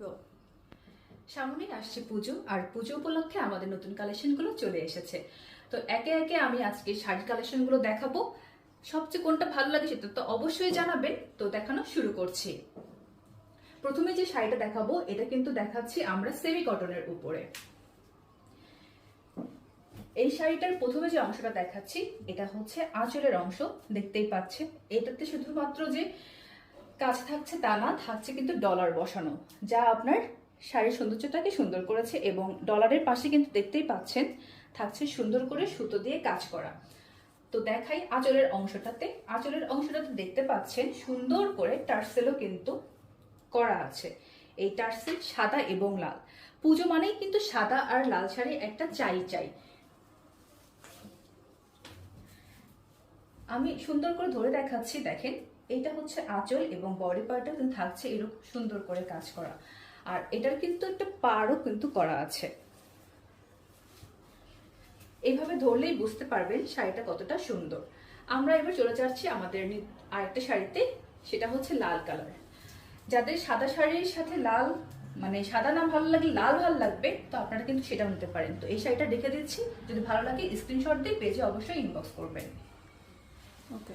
গো। সামনেই আসছে পুজো, আর পুজো উপলক্ষে আমাদের নতুন কালেকশনগুলো চলে এসেছে। তো একে একে আমি আজকে শাড়ির কালেকশনগুলো দেখাবো। সবচেয়ে কোনটা ভালো লাগে সেটা তো অবশ্যই জানাবেন। তো দেখানো শুরু করছি। প্রথমে যে শাড়িটা দেখাবো এটা কিন্তু দেখাচ্ছি আমরা সেমি কটনের উপরে। এই শাড়িটার প্রথমে যে অংশটা দেখাচ্ছি এটা হচ্ছে আঁচলের অংশ, দেখতেই পাচ্ছেন। এটাতে শুধুমাত্র যে কাজ থাকছে তা না, থাকছে কিন্তু ডলার বসানো, যা আপনার শাড়ির সৌন্দর্যটাকে সুন্দর করেছে। এবং ডলারের পাশে কিন্তু দেখতেই পাচ্ছেন থাকছে সুন্দর করে সুতো দিয়ে কাজ করা। তো দেখাই আঁচলের অংশটাতে। আঁচলের অংশটাতে দেখতে পাচ্ছেন সুন্দর করে টার্সেলও কিন্তু করা আছে। এই টার্সেল সাদা এবং লাল। পুজো মানেই কিন্তু সাদা আর লাল শাড়ি একটা চাই চাই। আমি সুন্দর করে ধরে দেখাচ্ছি, দেখেন এটা হচ্ছে আঁচল এবং বডি পার্টও কিন্তু থাকছে এরকম সুন্দর করে কাজ করা। আর এটার কিন্তু একটা পাড়ও কিন্তু করা আছে। এইভাবে ধরলেই বুঝতে পারবেন শাড়িটা কতটা সুন্দর। আমরা এবার চলে যাচ্ছি আমাদের আরেকটা শাড়িতে, সেটা হচ্ছে লাল কালার। যাদের সাদা শাড়ির সাথে লাল, মানে সাদা না ভালো লাগে লাল ভালো লাগবে, তো আপনারা কিন্তু সেটাও নিতে পারেন। তো এই শাড়িটা রেখে দিচ্ছি, যদি ভালো লাগে স্ক্রিনশট দিয়ে পেজে অবশ্যই ইনবক্স করবেন। ওকে।